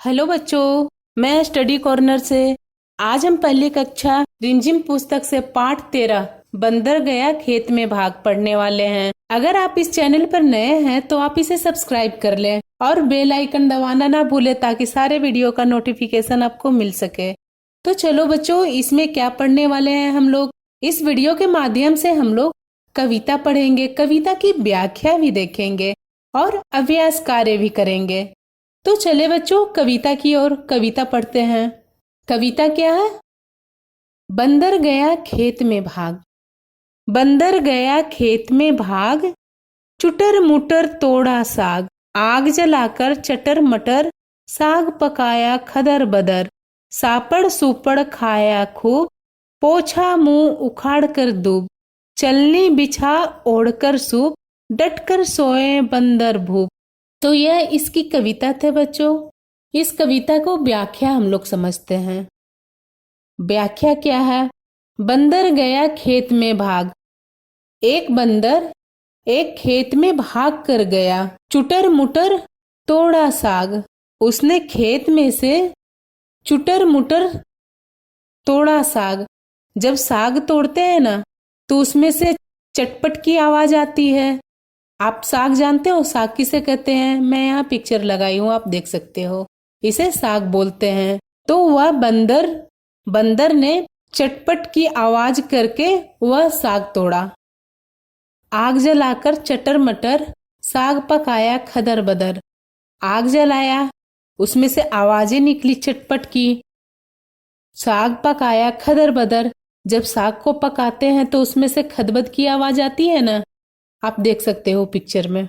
Hello बच्चों, मैं study corner से आज हम पहली कक्षा रिमझिम पुस्तक से पाठ 13 बंदर गया खेत में भाग पढ़ने वाले हैं। अगर आप इस चैनल पर नए हैं तो आप इसे सब्सक्राइब कर लें और बेल आइकन दबाना ना भूलें ताकि सारे वीडियो का नोटिफिकेशन आपको मिल सके। तो चलो बच्चों, इसमें क्या पढ़ने वाले हैं हम लोग। इस वीडियो के माध्यम से हम लोग कविता पढ़ेंगे, कविता की व्याख्या भी देखेंगे और अभ्यास कार्य भी करेंगे। तो चले बच्चों, कविता की ओर कविता पढ़ते हैं। कविता क्या है? बंदर गया खेत में भाग। बंदर गया खेत में भाग, चुटर मुटर तोड़ा साग। आग जलाकर चटर मटर, साग पकाया खदर बदर। सापड़ सुपड़ खाया खूब, पोछा मुंह उखाड़ कर दूब। चलनी बिछा ओढ़कर सूप, डट कर सोए बंदर भूप। तो यह इसकी कविता थे बच्चों। इस कविता को व्याख्या हम लोग समझते हैं। व्याख्या क्या है? बंदर गया खेत में भाग। एक बंदर एक खेत में भाग कर गया। चुटर मुटर तोड़ा साग। उसने खेत में से चुटर मुटर तोड़ा साग। जब साग तोड़ते हैं ना तो उसमें से चटपट की आवाज आती है। आप साग जानते हो? साग किसे कहते हैं? मैं यहाँ पिक्चर लगाई हूँ, आप देख सकते हो। इसे साग बोलते हैं। तो वह बंदर ने चटपट की आवाज करके वह साग तोड़ा। आग जलाकर चटर मटर, साग पकाया खदर बदर। आग जलाया, उसमें से आवाजें निकली चटपट की। साग पकाया खदर बदर। जब साग को पकाते हैं तो उसमें से खदबद की आवाज आती है ना, आप देख सकते हो पिक्चर में।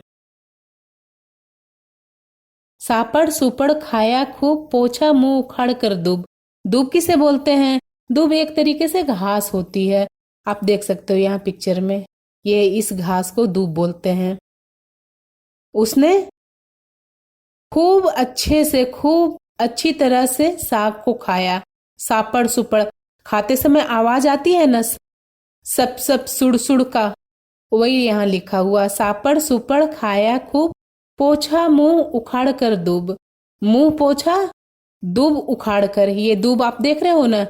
सापड़ सुपड़ खाया खूब, पोछा मुंह उखाड़ कर दूब। दूब किसे बोलते हैं? दूब एक तरीके से घास होती है, आप देख सकते हो यहाँ पिक्चर में। ये इस घास को दूब बोलते हैं। उसने खूब अच्छी तरह से साग को खाया। सापड़ सुपड़ खाते समय आवाज आती है ना, सब सब सुड़ सुड़ का, वही यहाँ लिखा हुआ। सापड़ सुपड़ खाया खूब, पोछा मुंह उखाड़ कर दूब। मुंह पोछा, दूब उखाड़ कर। ये दूब आप देख रहे हो ना,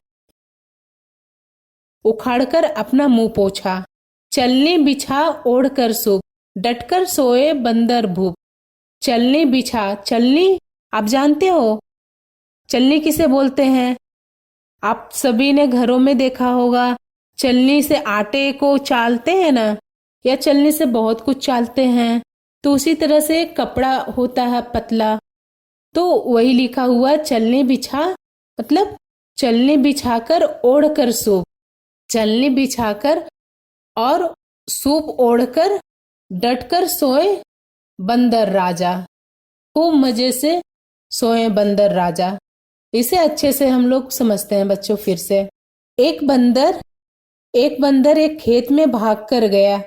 उखाड़ कर अपना मुंह पोछा। चलनी बिछा ओढ़ कर सूप, डटकर सोए बंदर भूप। चलनी बिछा, चलनी आप जानते हो? चलनी किसे बोलते हैं? आप सभी ने घरों में देखा होगा, चलनी से आटे को चालते हैं ना, या चलनी से बहुत कुछ चालते हैं। तो उसी तरह से कपड़ा होता है पतला, तो वही लिखा हुआ चलनी बिछा, मतलब चलनी बिछाकर ओढ़ कर सूप। चलनी बिछाकर और सूप ओढ़कर डटकर सोए बंदर राजा। खूब मजे से सोए बंदर राजा। इसे अच्छे से हम लोग समझते हैं बच्चों फिर से। एक बंदर एक खेत में भाग कर गया।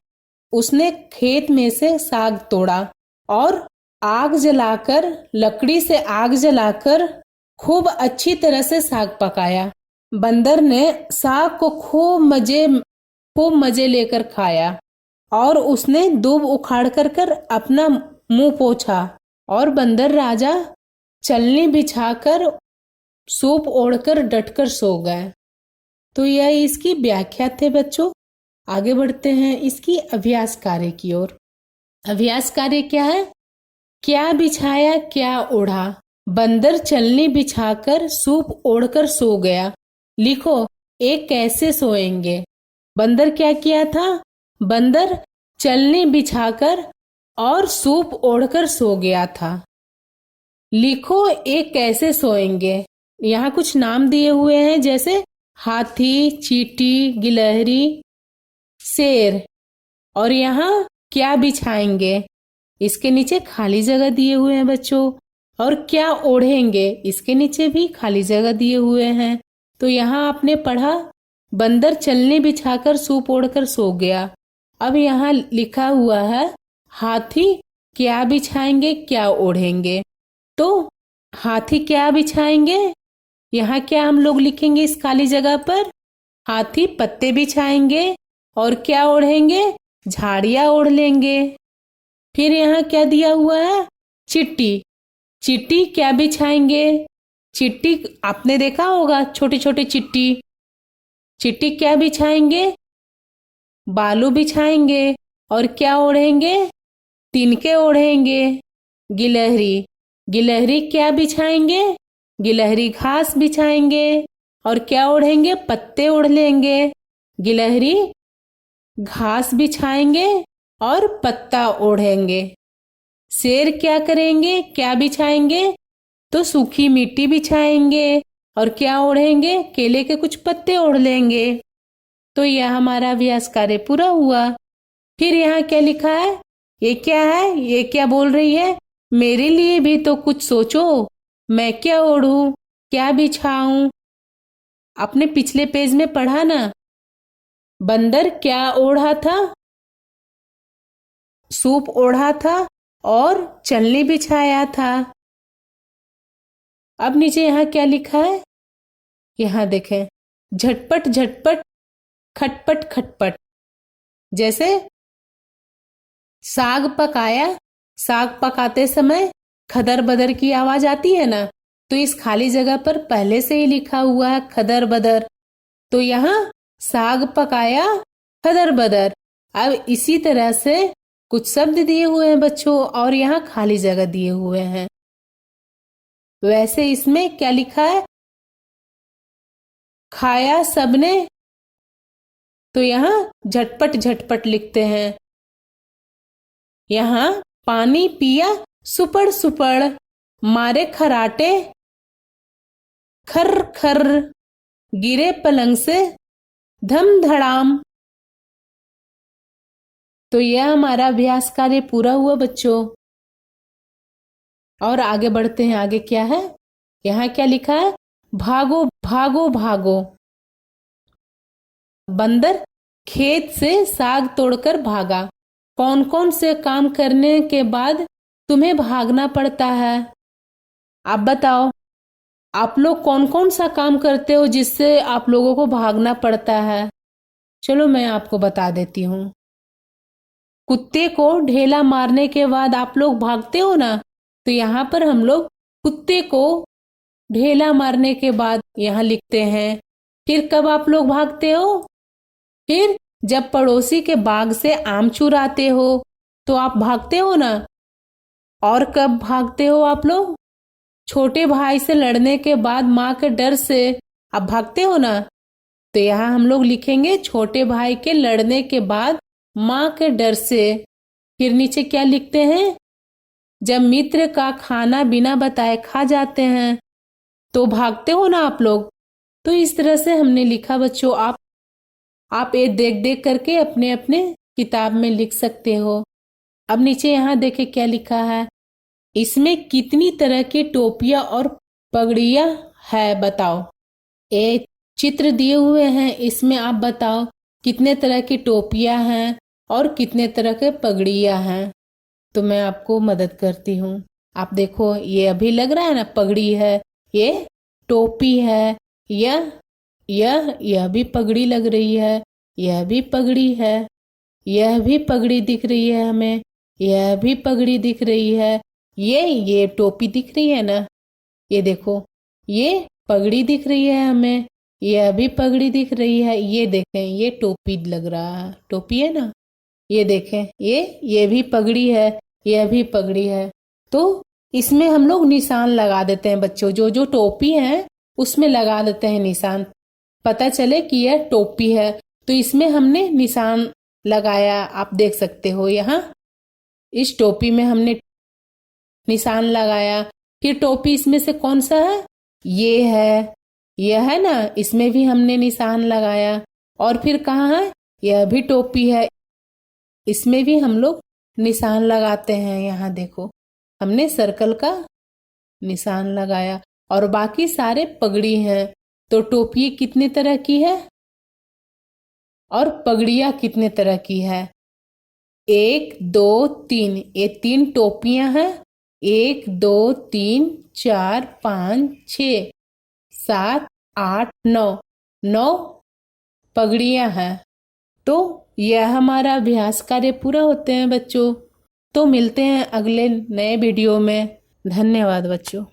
उसने खेत में से साग तोड़ा और लकड़ी से आग जलाकर खूब अच्छी तरह से साग पकाया। बंदर ने साग को खूब मजे लेकर खाया और उसने दूब उखाड़ कर अपना मुंह पोंछा। और बंदर राजा चलनी बिछाकर सूप ओढ़कर डटकर सो गए। तो यह इसकी व्याख्या थे बच्चों। आगे बढ़ते हैं इसकी अभ्यास कार्य की ओर। अभ्यास कार्य क्या है? क्या बिछाया क्या ओढ़ा, बंदर चलनी बिछाकर सूप ओढ़कर सो गया। लिखो, एक कैसे सोएंगे। बंदर क्या किया था? बंदर चलनी बिछाकर और सूप ओढ़कर सो गया था। लिखो, एक कैसे सोएंगे। यहाँ कुछ नाम दिए हुए हैं, जैसे हाथी, चींटी, गिलहरी, शेर। और यहाँ क्या बिछाएंगे, इसके नीचे खाली जगह दिए हुए हैं बच्चों। और क्या ओढ़ेंगे, इसके नीचे भी खाली जगह दिए हुए हैं। तो यहाँ आपने पढ़ा बंदर चलनी बिछाकर सूप ओढ़कर सो गया। अब यहाँ लिखा हुआ है हाथी क्या बिछाएंगे क्या ओढ़ेंगे। तो हाथी क्या बिछाएंगे, यहाँ क्या हम लोग लिखेंगे इस खाली जगह पर? हाथी पत्ते बिछाएंगे और क्या ओढ़ेंगे? झाड़ियाँ ओढ़ लेंगे। फिर यहाँ क्या दिया हुआ है? चिट्टी चिट्टी क्या बिछाएंगे? चिट्टी आपने देखा होगा, छोटे छोटे चिट्टी। चिट्टी क्या बिछाएंगे? बालू बिछाएंगे। और क्या ओढ़ेंगे? तिनके ओढ़ेंगे। गिलहरी, गिलहरी क्या बिछाएंगे? गिलहरी घास बिछाएंगे। और क्या ओढ़ेंगे? पत्ते ओढ़ लेंगे। गिलहरी घास बिछाएंगे और पत्ता ओढ़ेंगे। शेर क्या करेंगे? क्या बिछाएंगे? तो सूखी मिट्टी बिछाएंगे। और क्या ओढ़ेंगे? केले के कुछ पत्ते ओढ़ लेंगे। तो यह हमारा अभ्यास कार्य पूरा हुआ। फिर यहाँ क्या लिखा है? ये क्या है? ये क्या बोल रही है? मेरे लिए भी तो कुछ सोचो, मैं क्या ओढ़ूं, क्या बिछाऊं? अपने पिछले पेज में पढ़ा ना। बंदर क्या ओढ़ा था? सूप ओढ़ा था और चलनी बिछाया था। अब नीचे यहाँ क्या लिखा है? यहाँ देखें, झटपट झटपट खटपट खटपट। जैसे साग पकाया, साग पकाते समय खदर बदर की आवाज आती है ना, तो इस खाली जगह पर पहले से ही लिखा हुआ है खदर बदर। तो यहाँ साग पकाया खदर बदर। अब इसी तरह से कुछ शब्द दिए हुए हैं बच्चों, और यहाँ खाली जगह दिए हुए हैं। वैसे इसमें क्या लिखा है? खाया सबने, तो यहाँ झटपट झटपट लिखते हैं। यहाँ पानी पिया सुपड़ सुपड़, मारे खराटे खर खर, गिरे पलंग से धम धड़ाम। तो यह हमारा अभ्यास कार्य पूरा हुआ बच्चों। और आगे बढ़ते हैं। आगे क्या है? यहाँ क्या लिखा है? भागो भागो भागो। बंदर खेत से साग तोड़कर भागा। कौन कौन से काम करने के बाद तुम्हें भागना पड़ता है? आप बताओ, आप लोग कौन कौन सा काम करते हो जिससे आप लोगों को भागना पड़ता है? चलो मैं आपको बता देती हूँ। कुत्ते को ढेला मारने के बाद आप लोग भागते हो ना, तो यहाँ पर हम लोग कुत्ते को ढेला मारने के बाद यहाँ लिखते हैं। फिर कब आप लोग भागते हो? फिर जब पड़ोसी के बाग से आम चुराते हो तो आप भागते हो ना। और कब भागते हो आप लोग? छोटे भाई से लड़ने के बाद माँ के डर से आप भागते हो ना। तो यहाँ हम लोग लिखेंगे छोटे भाई के लड़ने के बाद माँ के डर से। फिर नीचे क्या लिखते हैं? जब मित्र का खाना बिना बताए खा जाते हैं तो भागते हो ना आप लोग। तो इस तरह से हमने लिखा बच्चों। आप ये देख देख करके अपने अपने किताब में लिख सकते हो। अब नीचे यहाँ देखे क्या लिखा है? इसमें कितनी तरह की टोपियां और पगड़ियां है बताओ। ये चित्र दिए हुए हैं, इसमें आप बताओ कितने तरह की टोपियां हैं और कितने तरह के पगड़ियां हैं। तो मैं आपको मदद करती हूँ। आप देखो, ये अभी लग रहा है ना पगड़ी है, ये टोपी है, यह भी पगड़ी लग रही है, यह भी पगड़ी है, यह भी पगड़ी दिख रही है हमें, यह भी पगड़ी दिख रही है, ये टोपी दिख रही है ना, ये देखो ये पगड़ी दिख रही है हमें, यह भी पगड़ी दिख रही है। ये देखें, ये टोपी लग रहा है, टोपी है ना। ये देखें, ये भी पगड़ी है, यह भी पगड़ी है। तो इसमें हम लोग निशान लगा देते हैं बच्चों। जो जो टोपी है उसमें लगा देते हैं निशान, पता चले कि यह टोपी है। तो इसमें हमने निशान लगाया, आप देख सकते हो। यहाँ इस टोपी में हमने निशान लगाया। फिर टोपी इसमें से कौन सा है? ये है, यह है ना, इसमें भी हमने निशान लगाया। और फिर कहाँ है? यह भी टोपी है, इसमें भी हम लोग निशान लगाते हैं। यहाँ देखो, हमने सर्कल का निशान लगाया। और बाकी सारे पगड़ी हैं। तो टोपी कितने तरह की है और पगड़ियाँ कितने तरह की है? 1 2 3, ये 3 टोपियां हैं। 1 2 3 4 5 6 7 8 9, 9 पगड़ियां हैं। तो यह हमारा अभ्यास कार्य पूरा होते हैं बच्चों। तो मिलते हैं अगले नए वीडियो में। धन्यवाद बच्चों।